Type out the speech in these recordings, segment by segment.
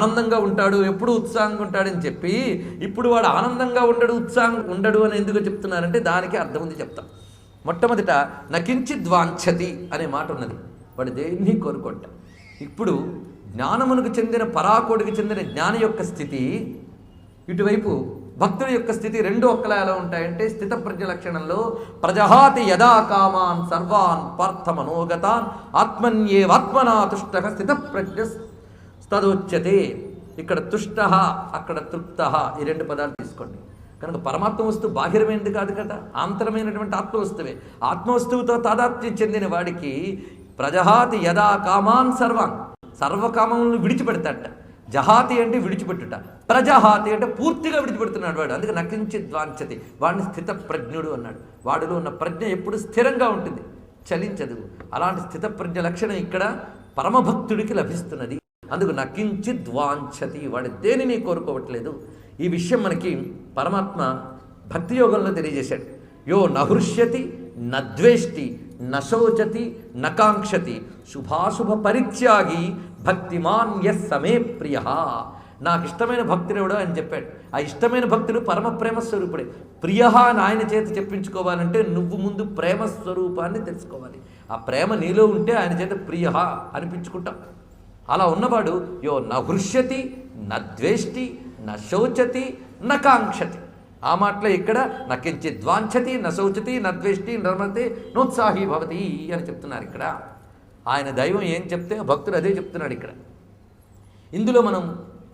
ఆనందంగా ఉంటాడు, ఎప్పుడు ఉత్సాహంగా ఉంటాడని చెప్పి ఇప్పుడు వాడు ఆనందంగా ఉండడు, ఉత్సాహంగా ఉండడు అని ఎందుకు చెప్తున్నారంటే దానికి అర్థం ఉంది, చెప్తాం. మొట్టమొదట నకించిద్వాంఛతి అనే మాట ఉన్నది. వాడు దేన్ని కోరుకోట. ఇప్పుడు జ్ఞానమునకు చెందిన పరాకోడికి చెందిన జ్ఞాని యొక్క స్థితి, ఇటువైపు భక్తుడి యొక్క స్థితి రెండు ఒక్కలా ఎలా ఉంటాయంటే స్థితప్రజ్ఞ లక్షణంలో ప్రజహాతి యదా కామాన్ సర్వాన్ పార్థ మనోగతాన్ ఆత్మన్యేవాత్మనా తుష్ట స్థితప్రజ్ఞ తదోచ్యతే. ఇక్కడ తుష్ట, అక్కడ తృప్త, ఈ రెండు పదాలు తీసుకోండి. కనుక పరమాత్మ వస్తువు బాహిరమైనది కాదు కదా, ఆంతరమైనటువంటి ఆత్మవస్తువే. ఆత్మవస్తువుతో తాదాత్మ్యం చెందిన వాడికి ప్రజహాతి యదా కామాన్ సర్వాన్, సర్వకామములను విడిచిపెడతాట. జహాతి అంటే విడిచిపెట్టుట, ప్రజహాతి అంటే పూర్తిగా విడిచిపెడుతున్నాడు వాడు. అందుకే నకించిద్వాంఛతి, వాడిని స్థిత ప్రజ్ఞుడు అన్నాడు. వాడిలో ఉన్న ప్రజ్ఞ ఎప్పుడు స్థిరంగా ఉంటుంది, చలించదు. అలాంటి స్థితప్రజ్ఞ లక్షణం ఇక్కడ పరమభక్తుడికి లభిస్తున్నది. అందుకు నకించిద్వాంఛతి, వాడు దేనిని కోరుకోవట్లేదు. ఈ విషయం మనకి పరమాత్మ భక్తి యోగంలో తెలియజేశాడు. యో నహృష్యతి నద్వేష్టి నశోచతి నకాంక్షతి శుభాశుభ పరిత్యాగి భక్తిమాన్ యస్ సమే ప్రియ. నాకు ఇష్టమైన భక్తుడు ఎవడో అని చెప్పాడు. ఆ ఇష్టమైన భక్తుడు పరమ ప్రేమ స్వరూపుడే. ప్రియ అని ఆయన చేత చెప్పించుకోవాలంటే నువ్వు ముందు ప్రేమ స్వరూపాన్ని తెలుసుకోవాలి. ఆ ప్రేమ నీలో ఉంటే ఆయన చేత ప్రియ అనిపించుకుంటాం. అలా ఉన్నవాడు యో నహృష్యతి నద్వేష్టి నశోచతి నకాంక్షతి. ఆ మాటలో ఇక్కడ నకించిద్వాంఛతి నశోచతి నద్వేష్టి నర్మతే నోత్సాహీ భవతి అని చెప్తున్నారు. ఇక్కడ ఆయన దైవం ఏం చెప్తే భక్తుడు అదే చెప్తున్నాడు. ఇక్కడ ఇందులో మనం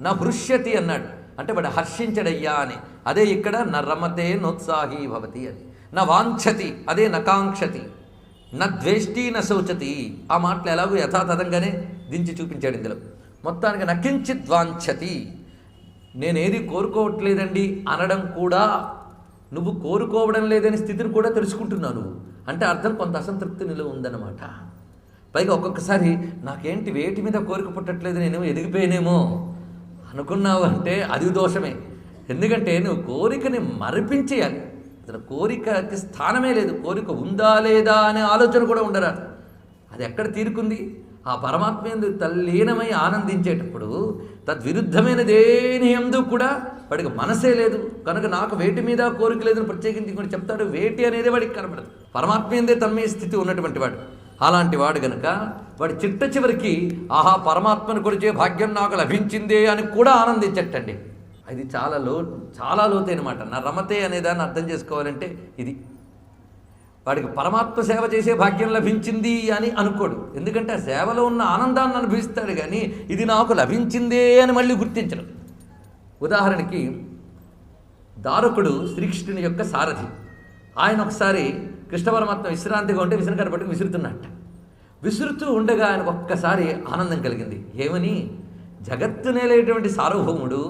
నహృష్యతి అన్నాడు అంటే వాడు హర్షించడయ్యా అని, అదే ఇక్కడ నరమతే నోత్సాహీ భవతి అని. వాంఛతి అదే నకాంక్షతి, నద్వేష్టి నశోచతి. ఆ మాటలు ఎలాగో యథాతథంగానే దించి చూపించాడు ఇందులో. మొత్తానికి నకించిద్వాంఛతి, నేనేది కోరుకోవట్లేదండి అనడం కూడా నువ్వు కోరుకోవడం లేదని స్థితిని కూడా తెలుసుకుంటున్నావు నువ్వు అంటే అర్థం కొంత అసంతృప్తి నీలో ఉందన్నమాట. పైగా ఒక్కొక్కసారి నాకేంటి వేటి మీద కోరిక పుట్టట్లేదు, నేను ఎదిగిపోయినేమో అనుకున్నావు అంటే అది దోషమే. ఎందుకంటే నువ్వు కోరికని మరిపించేయాలి. అసలు కోరికకి స్థానమే లేదు. కోరిక ఉందా లేదా అనే ఆలోచన కూడా ఉండరా. అది ఎక్కడ తీరుకుంది? ఆ పరమాత్మ యందు తల్లీనమై ఆనందించేటప్పుడు తద్విరుద్ధమైన దేని యందు కూడా వాడికి మనసే లేదు. కనుక నాకు వేటి మీద కోరిక లేదని ప్రత్యేకించి కూడా చెప్తాడు. వేటి అనేది వాడికి కనపడదు. పరమాత్మ యందే తన్మయ స్థితి ఉన్నటువంటి వాడు. అలాంటి వాడు గనుక వాడి చిట్ట చివరికి ఆహా పరమాత్మను కొలిచే భాగ్యం నాకు లభించిందే అని కూడా ఆనందించటండి. అది చాలా లోతైన మాట. నా రమతే అనేదాన్ని అర్థం చేసుకోవాలంటే ఇది. వాడికి పరమాత్మ సేవ చేసే భాగ్యం లభించింది అని అనుకోడు. ఎందుకంటే ఆ సేవలో ఉన్న ఆనందాన్ని అనుభవిస్తాడు కానీ ఇది నాకు లభించిందే అని మళ్ళీ గుర్తించడు. ఉదాహరణకి దారుకుడు శ్రీకృష్ణుని యొక్క సారథి. ఆయన ఒకసారి కృష్ణ పరమాత్మ విశ్రాంతిగా ఉంటే విసనకర పట్టుకు విసురుతున్నట్ట. విసురుతూ ఉండగా ఆయనకు ఒక్కసారి ఆనందం కలిగింది. ఏమని? జగత్తు నేలేటువంటి సార్వభౌముడు,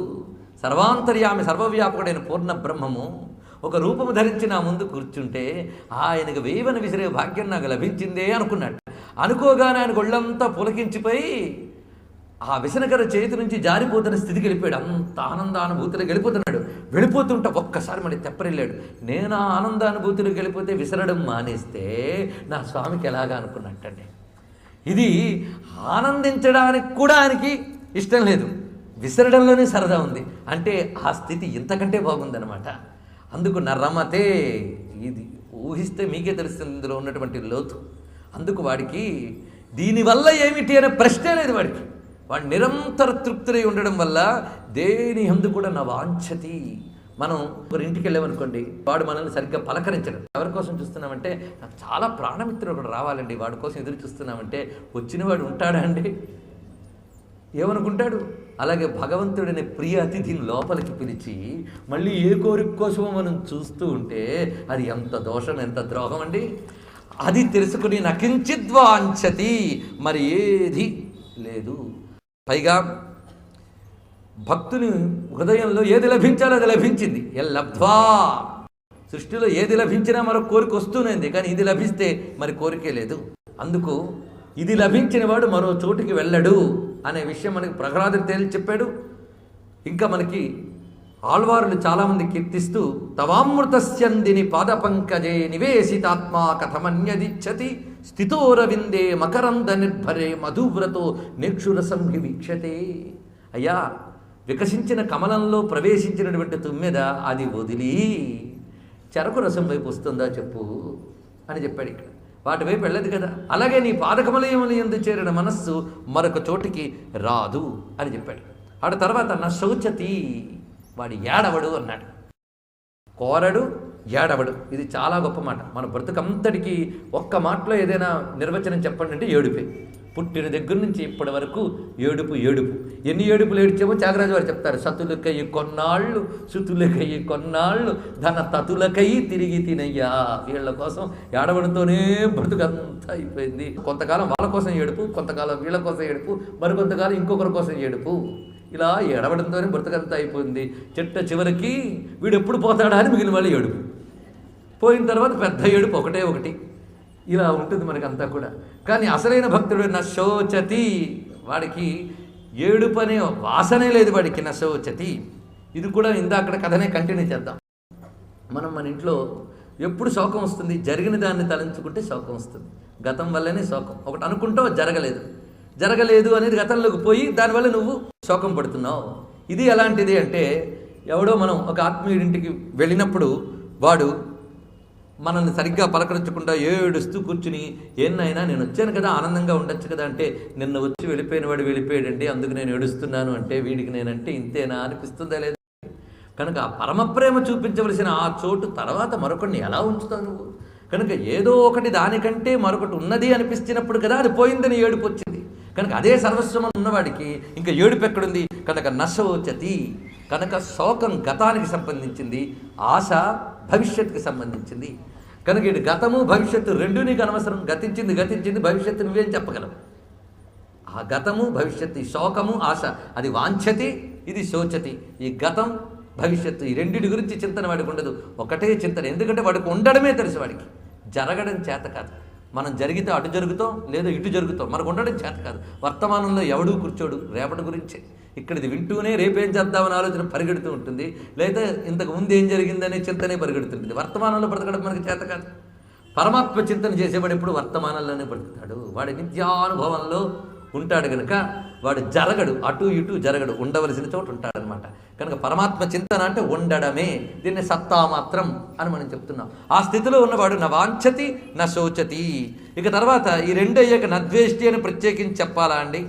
సర్వాంతర్యామి సర్వవ్యాపకుడైన పూర్ణ బ్రహ్మము ఒక రూపము ధరించి నా ముందు కూర్చుంటే ఆయనకు వేయవని విసిరే భాగ్యం నాకు లభించిందే అనుకున్నాడు. అనుకోగానే ఆయన ఒళ్ళంతా పులకించిపోయి ఆ విసనకర చేతి నుంచి జారిపోతున్న స్థితికి వెళ్ళిపోయాడు. అంత ఆనందానుభూతిలో వెళ్ళిపోతున్నాడు. వెళ్ళిపోతుంటే ఒక్కసారి మళ్ళీ తెప్పరిల్లాడు. నేను ఆ ఆనందానుభూతిలోకి వెళ్ళిపోతే విసరడం మానేస్తే నా స్వామికి ఎలాగా అనుకున్నట్టండి. ఇది ఆనందించడానికి కూడా ఆయనకి ఇష్టం లేదు, విసరడంలోనే సరదా ఉంది. అంటే ఆ స్థితి ఇంతకంటే బాగుందనమాట. అందుకు నరమతే, ఇది ఊహిస్తే మీకే తెలుస్తుంది ఇందులో ఉన్నటువంటి లోతు. అందుకు వాడికి దీనివల్ల ఏమిటి అనే ప్రశ్నే లేదు వాడికి. వాడు నిరంతర తృప్తులై ఉండడం వల్ల దేని యందు కూడా నా వాంఛతి. మనం ఒకరి ఇంటికి వెళ్ళామనుకోండి, వాడు మనల్ని సరిగ్గా పలకరించడం. ఎవరి కోసం చూస్తున్నామంటే నాకు చాలా ప్రాణమిత్రుడు ఒకడు రావాలండి, వాడి కోసం ఎదురు చూస్తున్నామంటే వచ్చినవాడు ఉంటాడా అండి? ఏమనుకుంటాడు? అలాగే భగవంతుడనే ప్రియ అతిథిని లోపలికి పిలిచి మళ్ళీ ఏ కోరిక కోసమో మనం చూస్తూ ఉంటే అది ఎంత దోషం, ఎంత ద్రోహం అండి. అది తెలుసుకుని నకించిద్వాంఛతి, మరి ఏది లేదు. పైగా భక్తుని హృదయంలో ఏది లభించాలో అది లభించింది. లబ్ధ్వా, సృష్టిలో ఏది లభించినా మరో కోరిక వస్తూనేది, కానీ ఇది లభిస్తే మరి కోరికే లేదు. అందుకు ఇది లభించిన వాడు మరో చోటికి వెళ్ళడు అనే విషయం మనకి ప్రహ్లాదుడు తేల్చి చెప్పాడు. ఇంకా మనకి ఆళ్వారులు చాలామంది కీర్తిస్తూ తవామృతస్యందిని పాదపంకజే నివేశితాత్మా కథమన్యదిచ్చతి స్థితోరవిందే మకరంద నిర్భరే మధువ్రతో నేక్షురసం వీక్షతే అయ్యా వికసించిన కమలంలో ప్రవేశించినటువంటి తుమ్మెద అది వదిలి చెరకు రసం వైపు వస్తుందా చెప్పు అని చెప్పాడు. ఇక్కడ వాటి వైపు వెళ్ళదు కదా. అలాగే నీ పాదకమలయములు యందు చేరిన మనస్సు మరొక చోటికి రాదు అని చెప్పాడు. ఆడ తర్వాత నా శౌచతి, వాడి ఏడవడు అన్నాడు. కోరడు, ఏడవడు. ఇది చాలా గొప్ప మాట. మన బ్రతుకంతటికి ఒక్క మాటలో ఏదైనా నిర్వచనం చెప్పండి అంటే ఏడుపే. పుట్టిన దగ్గర నుంచి ఇప్పటి వరకు ఏడుపు ఏడుపు. ఎన్ని ఏడుపులు ఏడ్చామో త్యాగరాజు వారు చెప్తారు. సతులకై కొన్నాళ్ళు, సుతులకై కొన్నాళ్ళు, ధన తతులకై తిరిగి తినయ్యా. వీళ్ళ కోసం ఏడవడంతోనే బ్రతుకంతా అయిపోయింది. కొంతకాలం వాళ్ళ కోసం ఏడుపు, కొంతకాలం వీళ్ళ కోసం ఏడుపు, మరికొంతకాలం ఇంకొకరి కోసం ఏడుపు. ఇలా ఏడవడంతోనే బ్రతుకంతా అయిపోయింది. చివరికి వీడు ఎప్పుడు పోతాడా అని మిగిలిన వాళ్ళు ఏడుపు. పోయిన తర్వాత పెద్ద ఏడుపు ఒకటి. ఇలా ఉంటుంది మనకంతా కూడా. కానీ అసలైన భక్తుడు నశోచతి, వాడికి ఏడుపు అనే వాసనే లేదు వాడికి. నశోచతి. ఇది కూడా ఇందాక కథనే కంటిన్యూ చేద్దాం. మన ఇంట్లో ఎప్పుడు శోకం వస్తుంది? జరిగిన దాన్ని తలంచుకుంటే శోకం వస్తుంది. గతం వల్లనే శోకం. ఒకటి అనుకుంటావు జరగలేదు అనేది గతంలోకి పోయి దానివల్ల నువ్వు శోకం పడుతున్నావు. ఇది ఎలాంటిది అంటే, ఎవడో మనం ఒక ఆత్మీయుడింటికి వెళ్ళినప్పుడు వాడు మనల్ని సరిగ్గా పలకరించకుండా ఏడుస్తూ కూర్చుని, ఏన్నైనా నేను వచ్చాను కదా, ఆనందంగా ఉండొచ్చు కదా అంటే, నిన్న వచ్చి వెళ్ళిపోయిన వాడు వెళ్ళిపోయాడండి, అందుకు నేను ఏడుస్తున్నాను అంటే, వీడికి నేనంటే ఇంతేనా అనిపిస్తుందా లేదా? కనుక ఆ పరమప్రేమ చూపించవలసిన ఆ చోటు తర్వాత మరొకడిని ఎలా ఉంచుతావు నువ్వు? కనుక ఏదో ఒకటి దానికంటే మరొకటి ఉన్నది అనిపిస్తున్నప్పుడు కదా అది పోయిందని ఏడుపు వచ్చింది. కనుక అదే సర్వస్వం ఉన్నవాడికి ఇంకా ఏడుపు ఎక్కడుంది? కనుక నశోచతి. కనుక శోకం గతానికి సంబంధించింది, ఆశ భవిష్యత్తుకి సంబంధించింది. కనుక ఇటు గతము భవిష్యత్తు రెండు నీకు అనవసరం. గతించింది భవిష్యత్తు నువ్వేం చెప్పగలవు? ఆ గతము భవిష్యత్తు, ఈ శోకము ఆశ, అది వాంఛతి, ఇది శోచతి. ఈ గతం భవిష్యత్తు ఈ రెండింటి గురించి చింతన వాడికి ఉండదు. ఒకటే చింతన. ఎందుకంటే వాడికి ఉండడమే తెలుసు, వాడికి జరగడం చేత కాదు. మనం జరిగితే అటు జరుగుతాం, లేదా ఇటు జరుగుతాం, మనకు ఉండడం చేత కాదు. వర్తమానంలో ఎవడూ కూర్చోడు రేపటి గురించే. ఇక్కడ ఇది వింటూనే రేపేం చేద్దామని ఆలోచన పరిగెడుతూ ఉంటుంది, లేదా ఇంతకు ముందు ఏం జరిగిందనే చింతనే పరిగెడుతుంటుంది. వర్తమానంలో బ్రతకడం మనకి చేత కాదు. పరమాత్మ చింతన చేసేవాడు ఎప్పుడు వర్తమానంలోనే బ్రతుకుతాడు. వాడి నిత్యానుభవంలో ఉంటాడు కనుక వాడు జరగడు, అటు ఇటు జరగడు, ఉండవలసిన చోటు ఉంటాడనమాట. కనుక పరమాత్మ చింతన అంటే ఉండడమే. దీన్ని సత్తా మాత్రం అని మనం చెప్తున్నాం. ఆ స్థితిలో ఉన్నవాడు నా వాంఛతి నా శోచతి. ఇక తర్వాత ఈ రెండు అయ్యాక నద్వేష్టి అని ప్రత్యేకించి చెప్పాలా అండి?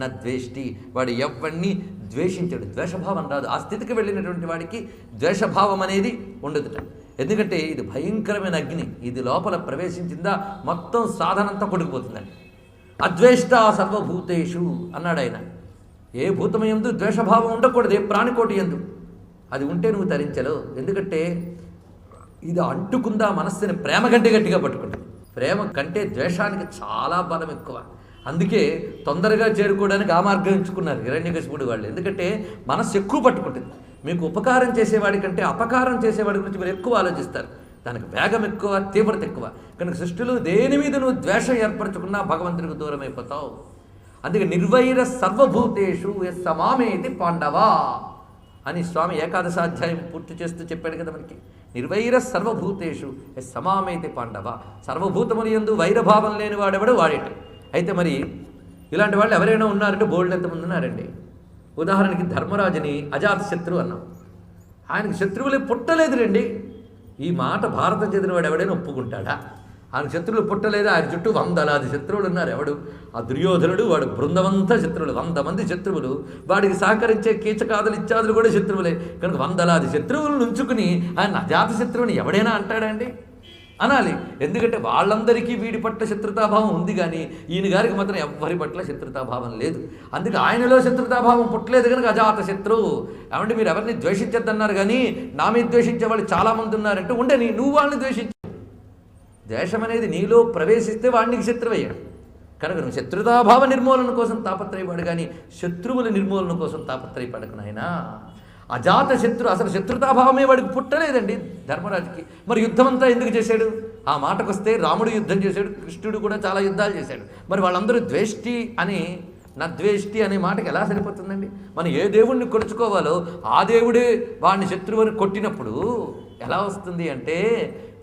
నద్వేష్టి, వాడు ఎవరిని ద్వేషించాడు, ద్వేషభావం రాదు. ఆ స్థితికి వెళ్ళినటువంటి వాడికి ద్వేషభావం అనేది ఉండదుట. ఎందుకంటే ఇది భయంకరమైన అగ్ని. ఇది లోపల ప్రవేశించిందా మొత్తం సాధనంతా కొడుకుపోతుందండి. అద్వేష్ట సర్వభూతేషు అన్నాడు ఆయన. ఏ భూతమయందు ద్వేషభావం ఉండకూడదు, ఏ ప్రాణికోటి ఎందు. అది ఉంటే నువ్వు తరించలేవు. ఎందుకంటే ఇది అంటుకుందా మనస్సుని ప్రేమ కంటే గట్టిగా పట్టుకుంటుంది. ప్రేమ కంటే ద్వేషానికి చాలా బలం ఎక్కువ. అందుకే తొందరగా చేరుకోవడానికి ఆ మార్గం ఎంచుకున్నారు హిరణ్యకశిపుడు వాళ్ళు. ఎందుకంటే మనస్సు ఎక్కువ పట్టుకుంటుంది. మీకు ఉపకారం చేసేవాడి కంటే అపకారం చేసేవాడి గురించి మీరు ఎక్కువ ఆలోచిస్తారు. దానికి వేగం ఎక్కువ, తీవ్రత ఎక్కువ. కనుక సృష్టిలో దేని మీద నువ్వు ద్వేషం ఏర్పరచుకున్నా భగవంతునికి దూరం అయిపోతావు. అందుకే నిర్వైర సర్వభూతేషు సమామేతి పాండవా అని స్వామి ఏకాదశాధ్యాయం పూర్తి చేస్తూ చెప్పాడు కదా మనకి. నిర్వైర సర్వభూతేషు సమామేతి పాండవ. సర్వభూతములు యందు వైరభావం లేని వాడెవడు వాడేట. అయితే మరి ఇలాంటి వాళ్ళు ఎవరైనా ఉన్నారంటే బోల్డ్ ఎంతమంది ఉన్నారండి. ఉదాహరణకి ధర్మరాజుని అజాతశత్రువు అన్నాం. ఆయనకి శత్రువులే పుట్టలేదు రండి. ఈ మాట భారతం చెందిన వాడు ఎవడైనా ఒప్పుకుంటాడా? ఆయన శత్రువులు పుట్టలేదు. ఆయన చుట్టూ 100 శత్రువులు ఉన్నారు. ఎవడు? ఆ దుర్యోధనుడు, వాడు బృందమంతా శత్రువులు, 100 మంది శత్రువులు. వాడికి సహకరించే కీచకాదులు ఇత్యాదులు కూడా శత్రువులే. కనుక 100 శత్రువులను ఉంచుకుని ఆయన అజాత శత్రువుని ఎవడైనా అంటాడండి? అనాలి. ఎందుకంటే వాళ్ళందరికీ వీడి పట్ల శత్రుతాభావం ఉంది, కానీ ఈయన గారికి మాత్రం ఎవ్వరి పట్ల శత్రుతాభావం లేదు. అందుకే ఆయనలో శత్రుతాభావం పుట్టలేదు కనుక అజాత శత్రువు. ఏమంటే మీరు ఎవరిని ద్వేషించద్దన్నారు, కానీ నా మీద ద్వేషించే వాళ్ళు చాలామంది ఉన్నారంటే ఉండని, నువ్వు వాళ్ళని ద్వేషించు. ద్వేషం అనేది నీలో ప్రవేశిస్తే వాడికి శత్రువయ్యాడు. కనుక నువ్వు శత్రుతాభావ నిర్మూలన కోసం తాపత్రయపడు, కానీ శత్రువుల నిర్మూలన కోసం తాపత్రయపడకు నాయనా. అజాత శత్రు, అసలు శత్రుతాభావమే వాడికి పుట్టలేదండి ధర్మరాజుకి. మరి యుద్ధం అంతా ఎందుకు చేశాడు? ఆ మాటకు వస్తే రాముడు యుద్ధం చేశాడు, కృష్ణుడు కూడా చాలా యుద్ధాలు చేశాడు. మరి వాళ్ళందరూ ద్వేష్టి అని, నద్వేష్టి అనే మాటకి ఎలా సరిపోతుందండి? మనం ఏ దేవుణ్ణి కొలుచుకోవాలో ఆ దేవుడే వాడిని శత్రువుని కొట్టినప్పుడు ఎలా వస్తుంది అంటే,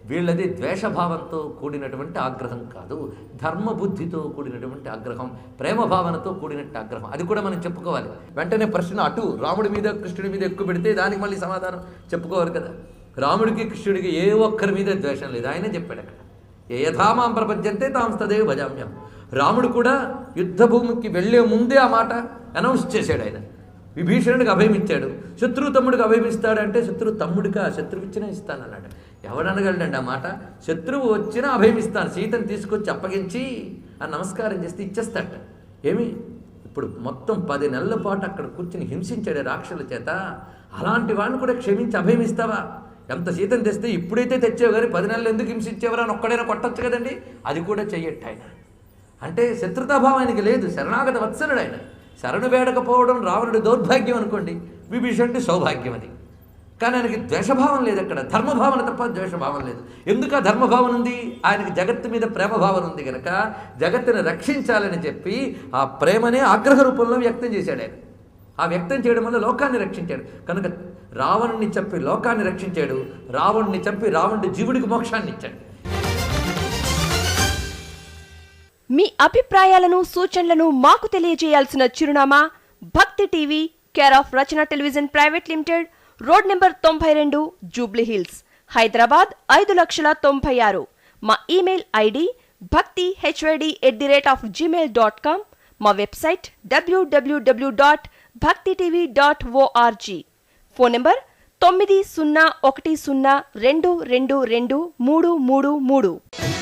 వీళ్ళది ద్వేషభావంతో కూడినటువంటి ఆగ్రహం కాదు, ధర్మబుద్ధితో కూడినటువంటి ఆగ్రహం, ప్రేమభావనతో కూడినట్టు ఆగ్రహం. అది కూడా మనం చెప్పుకోవాలి. వెంటనే ప్రశ్న అటు రాముడి మీద కృష్ణుడి మీద ఎక్కువ పెడితే దానికి మళ్ళీ సమాధానం చెప్పుకోవాలి కదా. రాముడికి కృష్ణుడికి ఏ ఒక్కరి మీద ద్వేషం లేదు, ఆయనే చెప్పాడు అక్కడ. ఏ యథామాం ప్రపంచంతే తాం తదేవ భజామ్యం. రాముడు కూడా యుద్ధభూమికి వెళ్లే ముందే ఆ మాట అనౌన్స్ చేశాడు. ఆయన విభీషణుడికి అభయం ఇచ్చాడు, శత్రువు తమ్ముడికి అభయం ఇస్తాడంటే శత్రువు తమ్ముడికా, శత్రువు ఇచ్చినా ఇస్తానన్నాడు. ఎవడనగలడండి ఆ మాట? శత్రువు వచ్చినా అభయం ఇస్తాను, సీతను తీసుకొచ్చి అప్పగించి ఆ నమస్కారం చేస్తే ఇచ్చేస్తాడట. ఏమి ఇప్పుడు మొత్తం 10 నెలల పాటు అక్కడ కూర్చుని హింసించాడే రాక్షసుల చేత, అలాంటి వాడిని కూడా క్షమించి అభయం ఇస్తావా? ఎంత సీతను తెస్తే ఇప్పుడైతే తెచ్చావు కానీ 10 నెలలు ఎందుకు హింసించేవరా అని ఒక్కడైనా కొట్టచ్చు కదండి. అది కూడా చెయ్యట్టు ఆయన. అంటే శత్రుతాభావం ఆయనకి లేదు, శరణాగత వత్సలుడు ఆయన. శరణు వేడకపోవడం రావణుడి దౌర్భాగ్యం అనుకోండి, విభీషణుడి సౌభాగ్యం అది. కానీ ఆయనకి ద్వేషభావం లేదు, అక్కడ ధర్మభావన తప్ప ద్వేషభావం లేదు. ఎందుకు ఆ ధర్మభావన ఉంది? ఆయనకి జగత్తు మీద ప్రేమభావన ఉంది కనుక జగత్తుని రక్షించాలని చెప్పి ఆ ప్రేమనే ఆగ్రహ రూపంలో వ్యక్తం చేశాడు ఆయన. ఆ వ్యక్తం చేయడం వల్ల లోకాన్ని రక్షించాడు కనుక రావణుని చెప్పి లోకాన్ని రక్షించాడు, రావణుని చెప్పి రావణుడి జీవుడికి మోక్షాన్ని ఇచ్చాడు. మీ అభిప్రాయాలను సూచనలను మాకు తెలియజేయాల్సిన చిరునామా భక్తి TV, care of Rachana television private limited, road number 92, Jubilee hills, Hyderabad 5,96,000. మా ఇమెయిల్ ఐడి bhakti@gmail.com. మా వెబ్సైట్ www.bhaktitv.org. Phone number 901012223333.